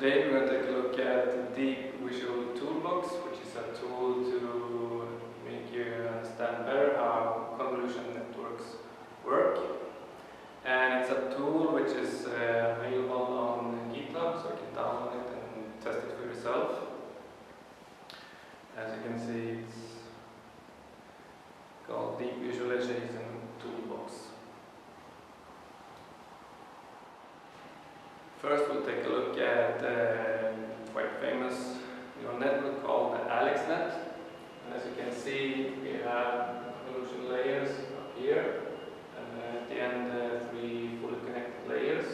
Today we're going to take a look at the Deep Visual Toolbox, which is a tool to make you understand better how convolution networks work. And it's a tool which is available on GitHub, so you can download it and test it for yourself. As you can see, it's called Deep Visualization Toolbox. First, we'll take a look at a quite famous neural network called AlexNet. And as you can see, we have convolution layers up here, and at the end, 3 fully connected layers.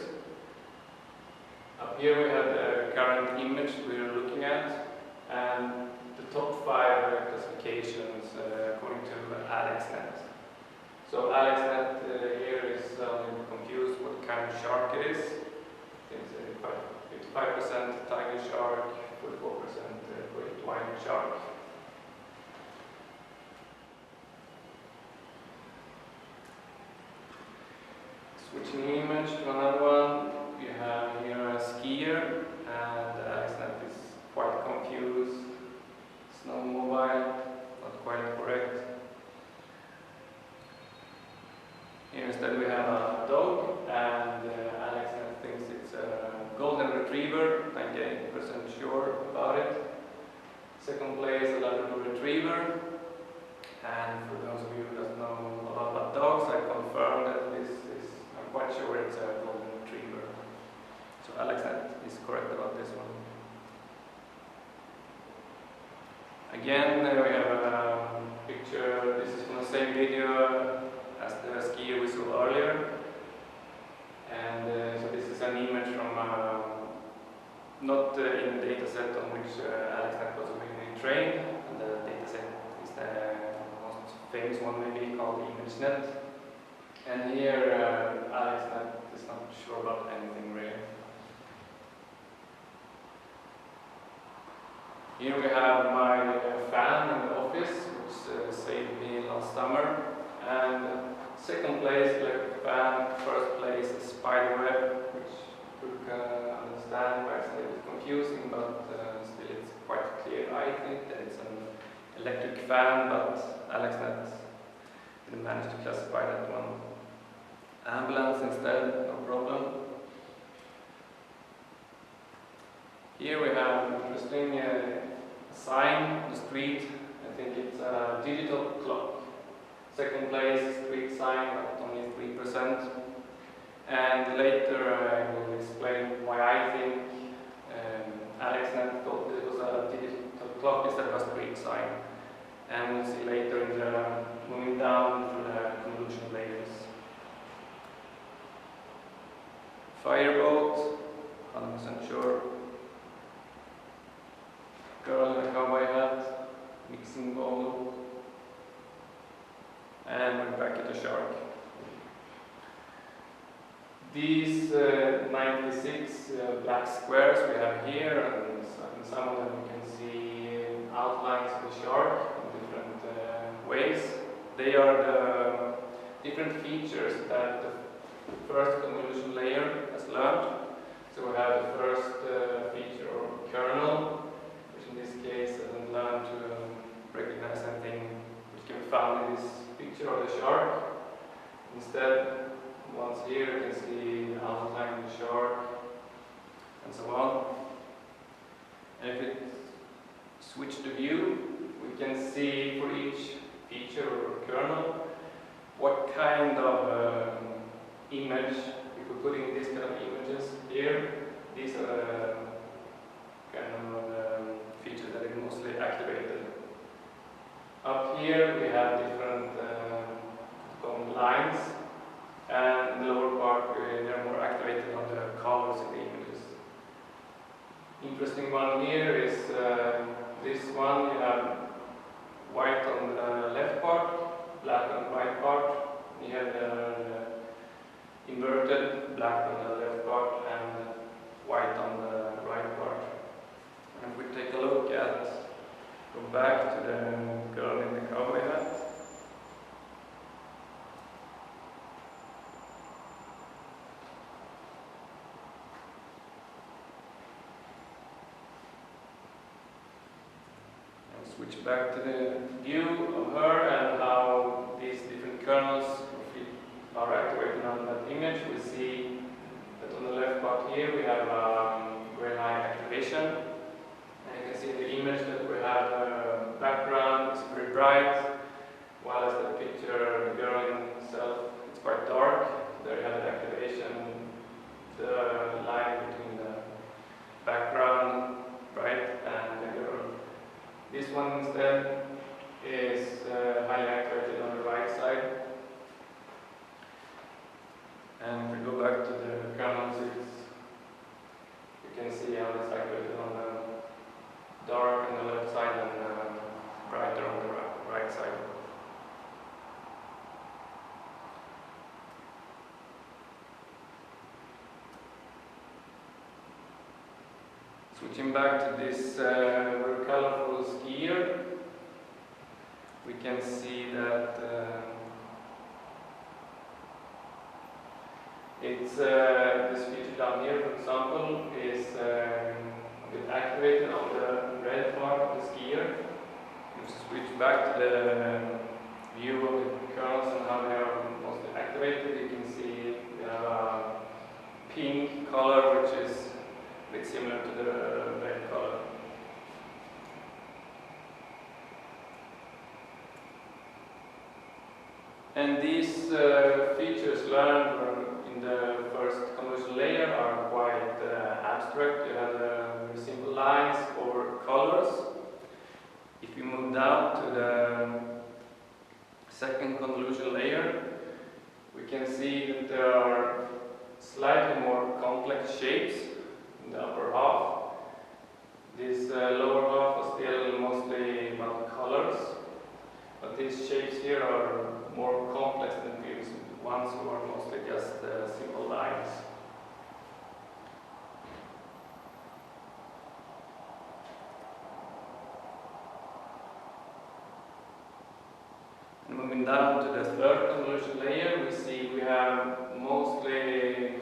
Up here, we have the current image we're looking at, and the top 5 classifications according to AlexNet. So AlexNet here is confused what kind of shark it is. It's 55% tiger shark, 44% great white shark. Switching image to another one, we have here a skier, and AlexNet is quite confused. Snowmobile, not quite correct. Here instead we have a dog, and AlexNet thinks it's a golden retriever, 98% sure about it. Second place, a Labrador retriever. And for those of you who don't know a lot about dogs, I confirm that this is, I'm quite sure it's a golden retriever. So AlexNet is correct about this one. Again, we have a picture. This is from the same video as the skier we saw earlier. And so this is an image from not in the dataset on which AlexNet was originally trained. And the dataset is the most famous one, maybe, called ImageNet. And here AlexNet is not sure about anything really. Here we have my fan in the office, which saved me last summer. And second place, electric fan. First place, a spider web, which you can understand why it's a little bit confusing, but still it's quite clear, I think, that it's an electric fan, but AlexNet didn't manage to classify that one. Ambulance instead, no problem. Here we have an interesting sign on the street. I think it's a digital clock. Second place, street sign, but only 3%. And later I will explain why I think AlexNet thought it was a digital clock instead of a street sign. And we'll see later in the moving down through the convolution layers. Fireboat, 100% sure. Girl in a cowboy hat, mixing bowl. And we're back at the shark. These 96 black squares we have here, and in some of them you can see outlines of the shark in different ways. They are the different features that the first convolution layer has learned. So we have the first feature, or kernel, which in this case hasn't learned to recognize anything which can be found in this picture of the shark. Instead, once here you can see the outline of the shark and so on. And if we switch the view, we can see for each feature or kernel what kind of image we could put in these kind of images here. These are the kind of features that are mostly activated. Up here we have different lines, and in the lower part they're more activated on the colors in the images. Interesting one here is this one. You have white on the left part, black on the right part. You have the inverted black on the left part and white on the right part. And if we take a look at, go back to the girl in the cowboy hat. Switch back to the view of her and how these different kernels are activated on that image. We see that on the left part here we have very high activation. And you can see the image that we have background is very bright, while as the picture, the girl itself, it's quite dark. There you have the activation, the line between the background, bright, and the girl. This one instead is highly activated on the right side. And if we go back to the kernels, you can see how it's activated on the dark on the left side and brighter on the right side. Switching back to this very colorful skier, we can see that it's this feature down here, for example, is a bit activated on the red part of the skier. If we switch back to the view of the kernels and how they are mostly activated, you can see we have a pink color, which is a bit similar to the red color. And these features learned in the first convolution layer are quite abstract. You have very simple lines or colors. If you move down to the second convolution layer, we can see that there are slightly more complex shapes in the upper half. This lower half is still mostly about colors, but these shapes here are more complex than previous ones who are mostly just simple lines. And moving down to the third convolution layer, we see we have mostly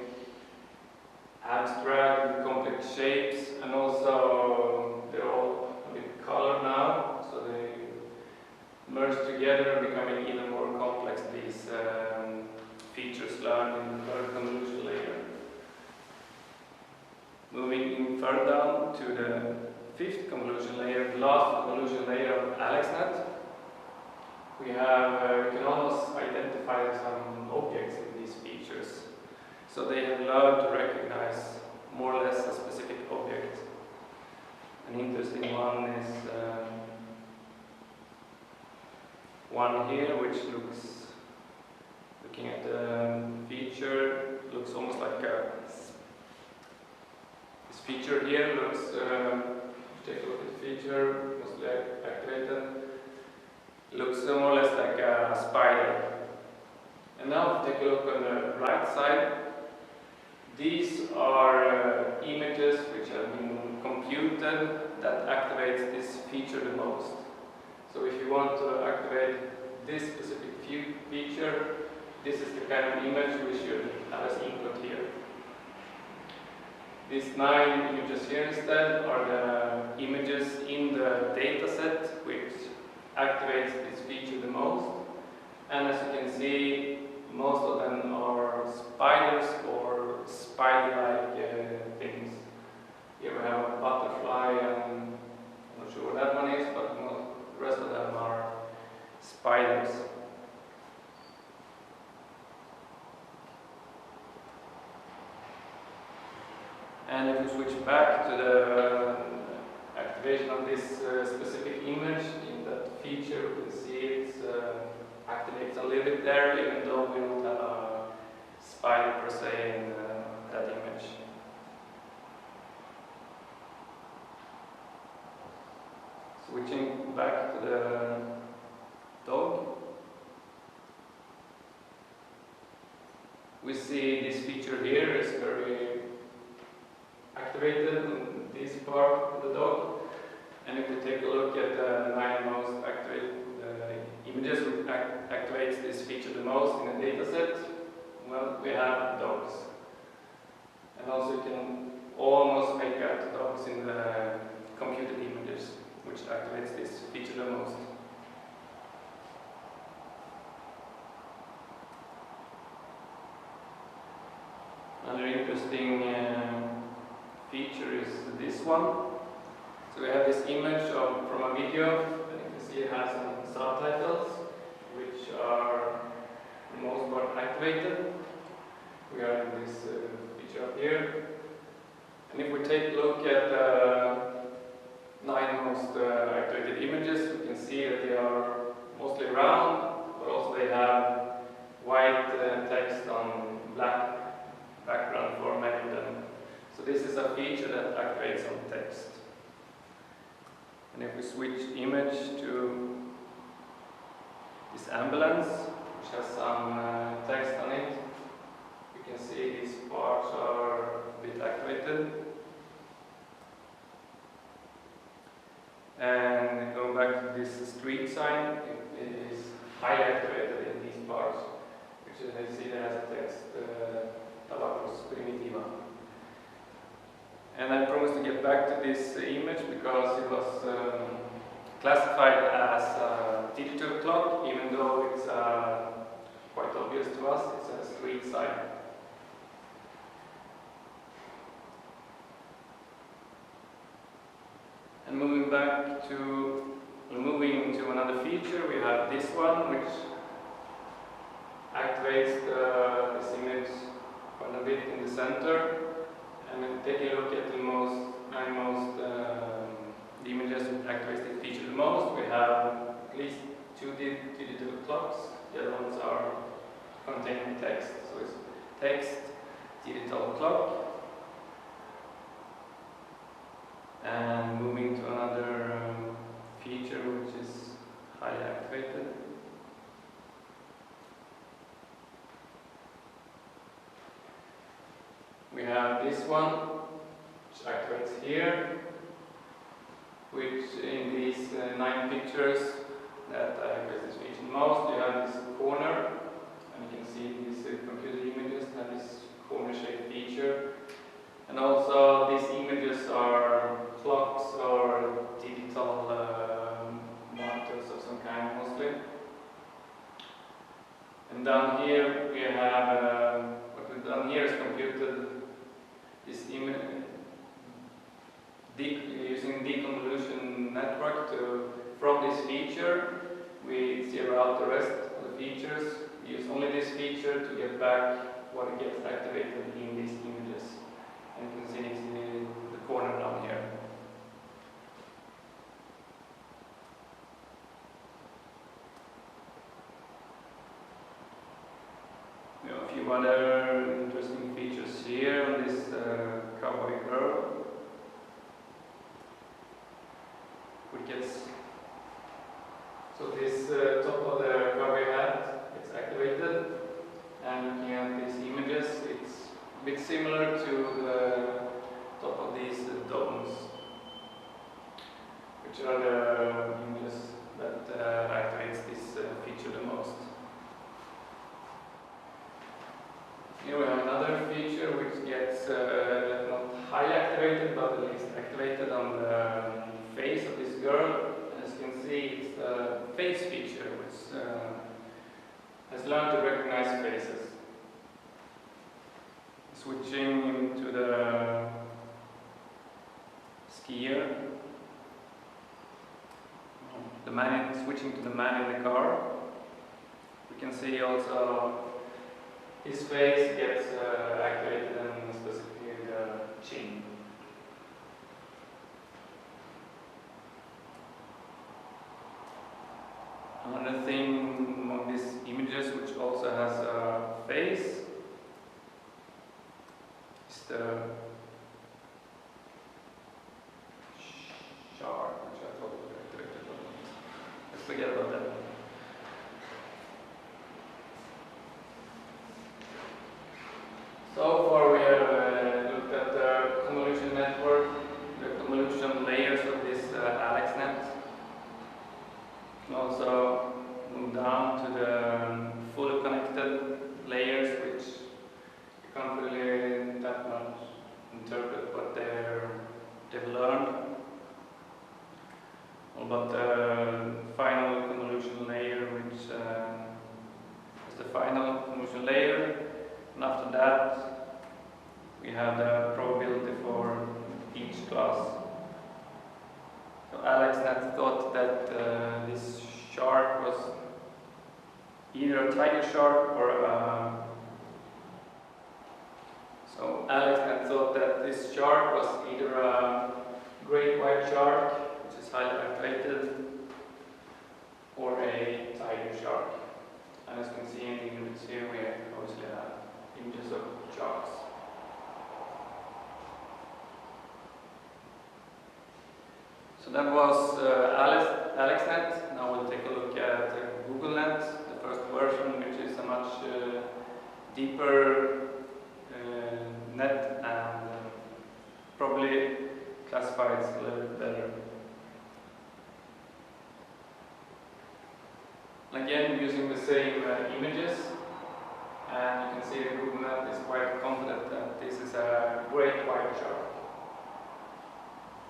abstract, complex shapes, and also they're all a bit colored now, so they merge together, becoming even more complex, these features learned in the third convolution layer. Moving in further down to the fifth convolution layer, the last convolution layer of AlexNet, we can almost identify some objects in these features. So they have learned to recognize more or less a specific object. An interesting one is one here, which looking at the feature, looks almost like this feature here looks, take a look at the feature, mostly activated, looks more or less like a spider. And now if you take a look on the right side, these are images which have been computed that activates this feature the most. So if you want to activate this specific feature, this is the kind of image we should have as input here. These 9 images here instead are the images in the dataset which activates this feature the most. And as you can see, most of them are spiders or spider-like things. Here we have a butterfly, and I'm not sure what that one is, but the rest of them are spiders. And if we switch back to the activation of this specific image in that feature, we can see it activates a little bit there, even though we don't have a spider per se in that image. Switching back to the dog, we see this feature here is very activated in this part of the dog. And if we take a look at the 9 most activated images which activates this feature the most in the dataset, well, we have dogs. And also you can almost make out dogs in the computed images. which activates this feature the most. Another interesting feature is this one. So we have this image from a video, and you can see it has some subtitles, which are for the most part activated. We are in this feature up here. And if we take a look at the 9 most activated images, we can see that they are mostly round, but also they have white text on black background for many of them. So this is a feature that activates on text. And if we switch image to this ambulance, which has some text on it, you can see these parts are a bit activated. And going back to this street sign, it is highly activated in these parts, which as you see there has a text, Tabacos Primitiva. And I promised to get back to this image because it was classified as a digital clock, even though it's quite obvious to us, it's a street sign. And moving to another feature, we have this one, which activates this image quite a bit in the center. And then taking a look at the the images that activates the feature the most, we have at least 2 digital clocks. The other ones are containing text. So it's text, digital clock. And moving to another feature which is highly activated. We have this one, which activates here, which in these 9 pictures that activates this feature most, you have this corner, and you can see these computer images have this corner-shaped feature. And also these images are clocks or digital monitors of some kind mostly. And down here we have, what we've done here is computed this image using deconvolution network from this feature. We zero out the rest of the features. We use only this feature to get back what gets activated in these images. And you can see it's in the corner down here. We have a few other interesting features here on this cowboy girl, which gets, so this top of the cowboy hat is activated, and looking at these images, it's a bit similar to the top of these domes, which are the images that activates this feature the most. Here we have another feature which gets not highly activated, but at least activated on the face of this girl. As you can see, it's the face feature, which has learned to recognize faces. Switching into the skier, switching to the man in the car, we can see also his face gets activated, and specifically the chin. Another thing among these images which also has a face is the shark, which I thought was activated. Let's forget about that. So far we have looked at the convolution network, the convolution layers of this AlexNet. We can also move down to the fully connected layers, which you can't really that much that, we have the probability for each class. So AlexNet thought that this shark was either a tiger shark or a... So AlexNet thought that this shark was either a great white shark, which is highly activated, or a tiger shark. And as you can see in the images here, we obviously have images of sharks. So that was AlexNet. Now we'll take a look at GoogleNet, the first version, which is a much deeper net and probably classifies a little bit better. Again, using the same images, and you can see that GoogleNet is quite confident that this is a great white shark.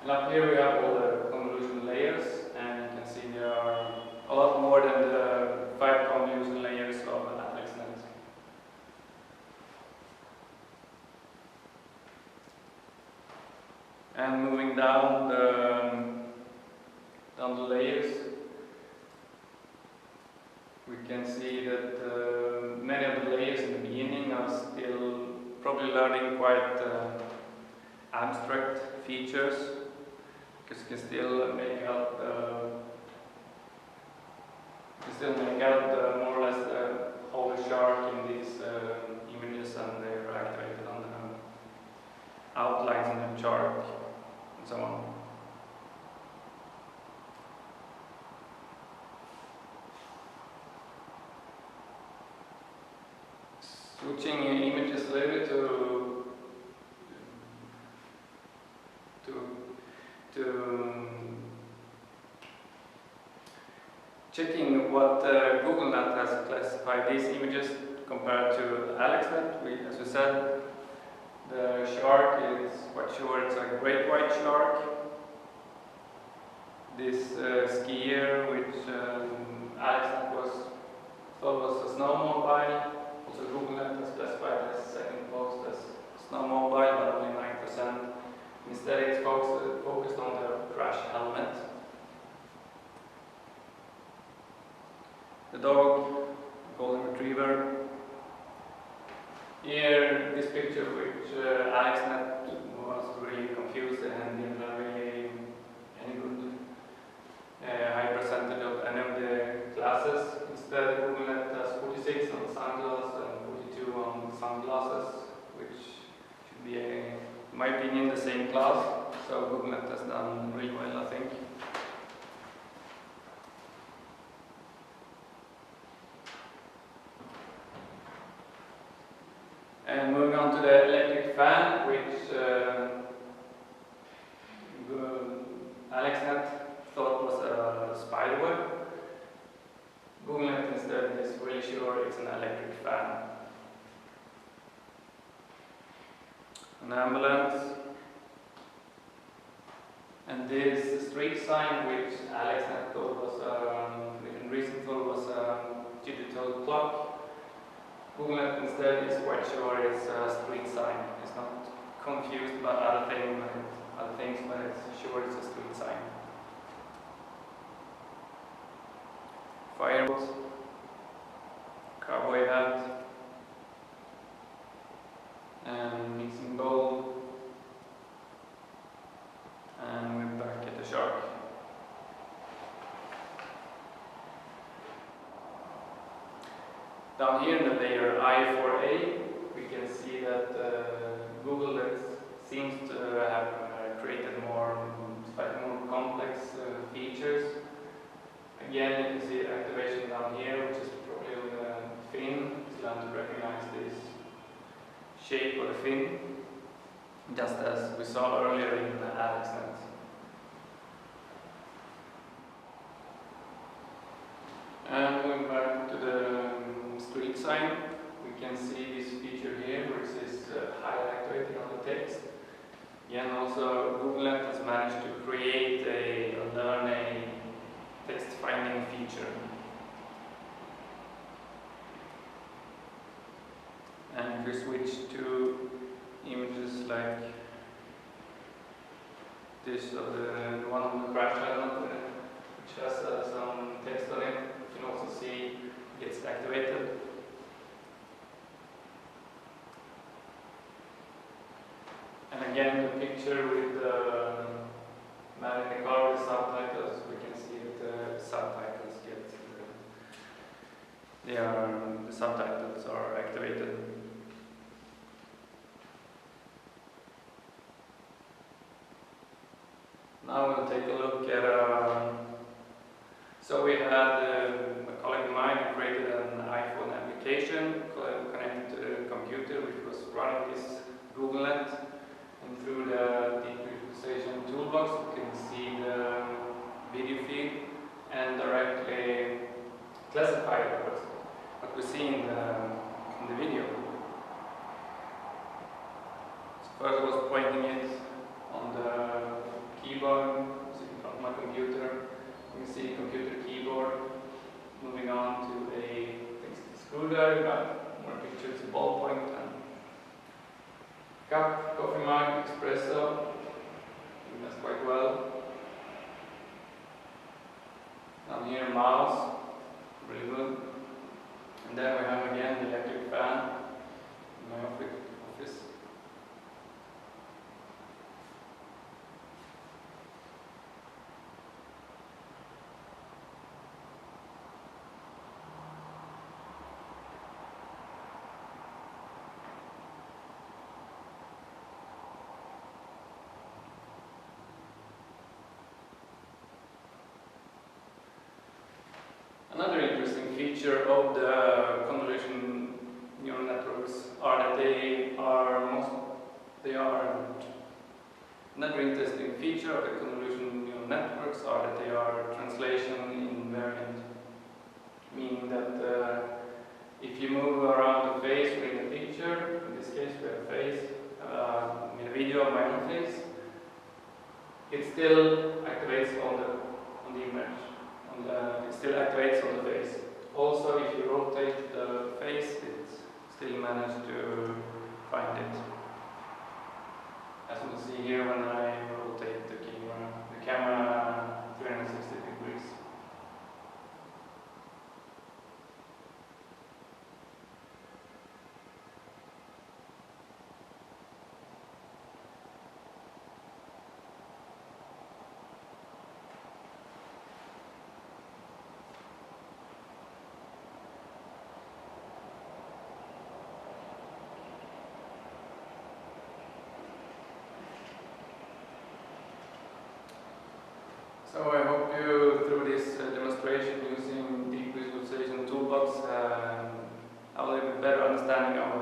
And up here we have all the convolution layers, and you can see there are a lot more than the 5 convolution layers of AlexNet. And moving down the layers, we can see that many of the layers in the beginning are still probably learning quite abstract features, because you can still make out more or less the whole shark in these images, and they're activated on the outlines in the chart and so on. Switching images a little bit to checking what GoogleNet has classified these images compared to AlexNet. As we said, the shark is quite sure it's a great white shark. This skier, which AlexNet thought was a snowmobile. Also, GoogleNet has classified as second post as snowmobile, but only 9%. Instead, it's focused on the crash helmet. The dog, golden retriever. Here, this picture, which AlexNet was really confused and didn't have really any good high percentage of any of the classes. Instead, GoogleNet has 46 on sunglasses and 42 on sunglasses, which should be, in my opinion, the same class. So GoogleNet has done really well, I think. And moving on to the electric fan, which AlexNet thought was a spider web. GoogleNet instead is really sure it's an electric fan. An ambulance. And this street sign, which AlexNet thought was, within reason thought was a digital clock. GoogleNet instead is quite sure it's a street sign. It's not confused about other things, but it's sure it's a street sign. Firebolt, cowboy hat, and mixing bowl, and we're back at the shark. Down here in the layer I4A, we can see that Google seems to have created slightly more complex features. Again, you can see activation down here, which is probably on the fin. It's learned to recognize this shape of the fin, just as we saw earlier in the AlexNet. And going back to the street sign, we can see this feature here, which is highly activated on the text. Again, also GoogleNet has managed to create learn a text finding feature. And you we switch to images like this of the one on the crash element, which has some text on it. You can also see it gets activated. And again, the picture with the man in the car with subtitles, we can see that the subtitles get the subtitles are activated. Now we'll take a look at. So we had a colleague of mine who created an iPhone application connected to the computer, which was running this GoogleNet. And through the deep visualization toolbox, we can see the video feed and directly classify what we see in the video. So first I was pointing it on the keyboard, in front of my computer. You can see computer keyboard. Moving on to a screwdriver, got more pictures, a ballpoint, and cup, coffee mug, espresso. That's quite well. Down here, mouse, really good. And then we have again the electric fan in my office. Another interesting feature of the convolution neural networks are that another interesting feature of the convolution neural networks are that they are translation invariant, meaning that if you move around the face within the picture, in this case we have a face, in a video of my own face, it still activates on the image. It still activates on the face. Also, if you rotate the face, it still manages to find it. As you can see here, when I rotate the camera 360 degrees. So I hope you, through this demonstration using deep visualization toolbox, have a little bit better understanding of